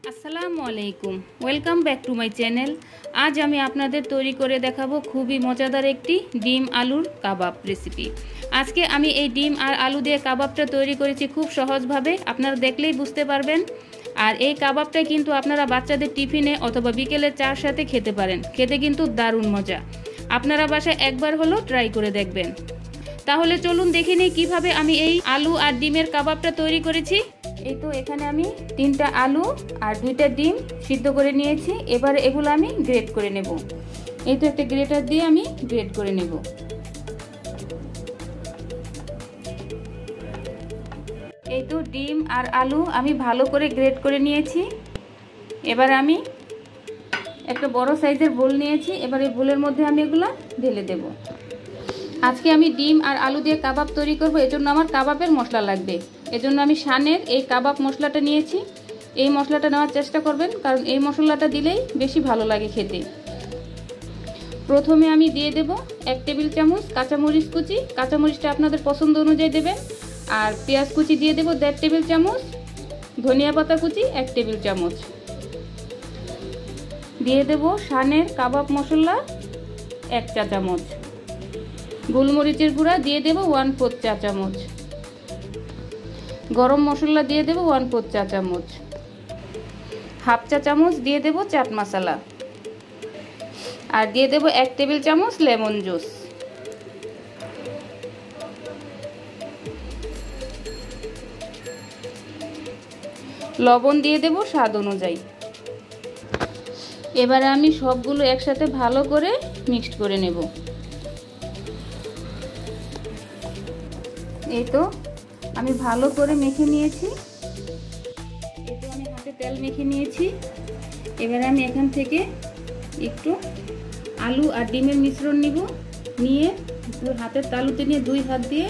আসসালামু আলাইকুম, welcome back to my channel. আজ আমি আপনাদের তৈরি করে দেখাবো খুবই মজাদার একটি ডিম আলুর কাবাব রেসিপি। আজকে আমি এই ডিম আর আলু দিয়ে কাবাবটা তৈরি করেছি খুব সহজভাবে, আপনারা দেখলেই বুঝতে পারবেন। আর এই কাবাবটা কিন্তু আপনারা বাচ্চাদের টিফিনে অথবা বিকেলের চার সাথে খেতে পারেন, খেতে কিন্তু দারুণ মজা। আপনারা বাসায় একবার হলেও ট্রাই করে দেখবেন। তাহলে চলুন দেখে নিই কীভাবে আমি এই আলু আর ডিমের কাবাবটা তৈরি করেছি। এই তো এখানে আমি 3টা আলু আর 2টা ডিম সিদ্ধ করে নিয়েছি। এবারে এগুলো আমি গ্রেট করে নেব। এই তো একটা গ্রেটার দিয়ে আমি গ্রেট করে নেব। এই তো ডিম আর আলু আমি ভালো করে গ্রেট করে নিয়েছি। এবার আমি একটা বড় সাইজের বোল নিয়েছি। এবার এই বোলের মধ্যে আমি এগুলো ঢেলে দেব। আজকে আমি ডিম আর আলু দিয়ে কাবাব তৈরি করব, এজন্য আমার কাবাবের মশলা লাগবে। এজন্য আমি শানের এই কাবাব মশলাটা নিয়েছি। এই মশলাটা নেওয়ার চেষ্টা করবেন, কারণ এই মশলাটা দিলেই বেশি ভালো লাগে খেতে। প্রথমে আমি দিয়ে দেব 1 টেবিল চামচ কাঁচামরিচ কুচি। কাঁচামরিচটা আপনাদের পছন্দ অনুযায়ী দেবেন। আর পেঁয়াজ কুচি দিয়ে দেব 1.5 টেবিল চামচ। ধনিয়া পাতা কুচি 1 টেবিল চামচ। দিয়ে দেব শানের কাবাব মশলা 1 চা চামচ। গোলমরিচের গুঁড়া দিয়ে দেব 1/4 চা চামচ। গরম মশলা দিয়ে দেব 1/4 চা চামচ। হাফ চা চামচ দিয়ে দেব চাট মশলা। আর দিয়ে দেব 1 টেবিল চামচ লেমন জুস। লবণ দিয়ে দেব স্বাদ অনুযায়ী। এবারে আমি সবগুলো একসাথে ভালো করে মিক্সড করে নেব। এই তো আমি ভালো করে মেখে নিয়েছি। এই তো আমি হাতে তেল মেখে নিয়েছি। এবারে আমি এখান থেকে একটু আলু আর ডিমের মিশ্রণ নিব। নিয়ে হাতের তালুতে নিয়ে 2 হাত দিয়ে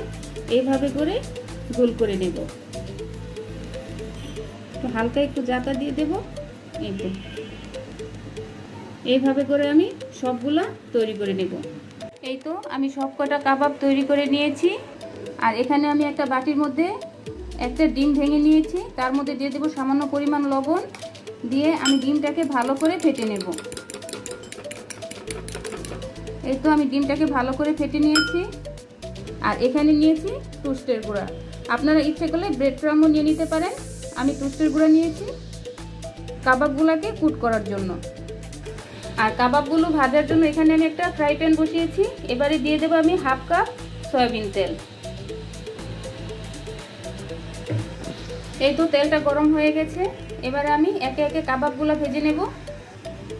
এইভাবে করে গোল করে নেব। তো হালকা একটু জাতা দিয়ে দেব। এই তো এইভাবে করে আমি সবগুলা তৈরি করে নেব। এই তো আমি সবকটা কাবাব তৈরি করে নিয়েছি। আর এখানে আমি একটা বাটির মধ্যে একটা ডিম ভেঙে নিয়েছি। তার মধ্যে দিয়ে দেব সামান্য পরিমাণ লবণ। দিয়ে আমি ডিমটাকে ভালো করে ফেটে নেব। এই তো আমি ডিমটাকে ভালো করে ফেটে নিয়েছি। আর এখানে নিয়েছি টোস্টের গুঁড়া। আপনারা ইচ্ছে করলে ব্রেড ক্রাম্বও নিয়ে নিতে পারেন। আমি টোস্টের গুঁড়া নিয়েছি কাবাবগুলোকে কুট করার জন্য। আর কাবাবগুলো ভাজার জন্য এখানে আমি একটা ফ্রাই প্যান বসিয়েছি। এবারে দিয়ে দেব আমি 1/2 কাপ সয়াবিন তেল। এই তো তেলটা গরম হয়ে গেছে। এবারে আমি একে একে কাবাবগুলো ভেজে নেব।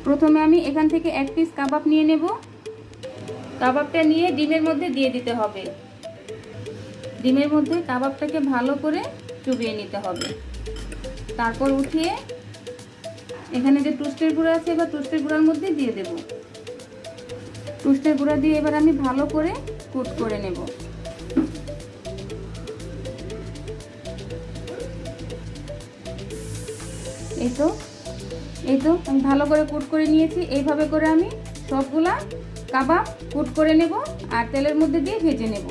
প্রথমে আমি এখান থেকে 1 পিস কাবাব নিয়ে নেব। কাবাবটা নিয়ে ডিমের মধ্যে দিয়ে দিতে হবে। ডিমের মধ্যে কাবাবটাকে ভালো করে চুবিয়ে নিতে হবে। তারপর উঠিয়ে এখানে যে টোস্টের গুঁড়া আছে, এবার টোস্টের গুঁড়ার মধ্যে দিয়ে দেব। টোস্টের গুঁড়া দিয়ে এবার আমি ভালো করে কুট করে নেব। এই তো আমি ভালো করে কুট করে নিয়েছি। এইভাবে করে আমি সবগুলা কাবাব কুট করে নেব আর তেলের মধ্যে দিয়ে ভেজে নেব।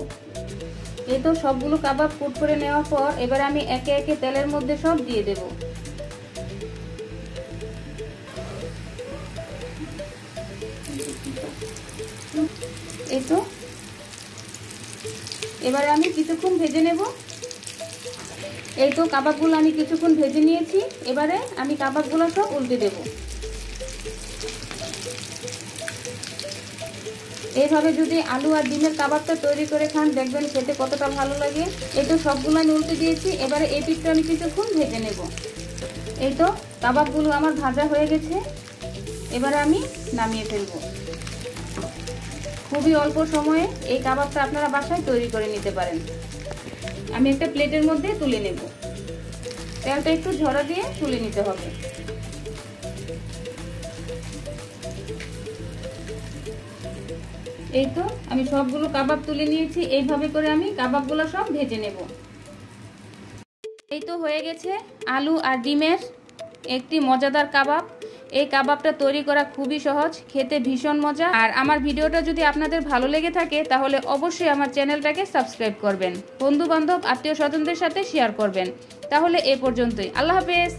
এই তো সবগুলো কাবাব কুট করে নেওয়ার পর এবার আমি একে একে তেলের মধ্যে সব দিয়ে দেব। এই তো এবারে আমি কিছুক্ষণ ভেজে নেব। এই তো কাবাবগুলো আমি কিছুক্ষণ ভেজে নিয়েছি। এবারে আমি কাবাবগুলো সব উল্টে দেব। এইভাবে যদি আলু আর ডিমের কাবাবটা তৈরি করে খান, দেখবেন খেতে কতটা ভালো লাগে। এই তো সবগুলো আমি উল্টে দিয়েছি। এবারে এই পিঠটা আমি কিছুক্ষণ ভেজে নেব। এই তো কাবাবগুলো আমার ভাজা হয়ে গেছে। এবারে আমি নামিয়ে ফেলব। খুবই অল্প সময়ে এই কাবাবটা আপনারা বাসায় তৈরি করে নিতে পারেন। আমি একটা প্লেটের মধ্যে তুলে নেব। তেলটা একটু ঝরা দিয়ে তুলে নিতে হবে। এই তো আমি সবগুলো কাবাব তুলে নিয়েছি। এইভাবে করে আমি কাবাবগুলো সব ভেজে নেব। এই তো হয়ে গেছে আলু আর ডিমের একটি মজাদার কাবাব। এই কাবাবটা তৈরি করা খুবই সহজ, খেতে ভীষণ মজা। আর আমার ভিডিওটা যদি আপনাদের ভালো লেগে থাকে তাহলে অবশ্যই আমার চ্যানেলটাকে সাবস্ক্রাইব করবেন, বন্ধু বান্ধব আত্মীয় স্বজনদের সাথে শেয়ার করবেন। তাহলে এ পর্যন্তই, আল্লাহ হাফেজ।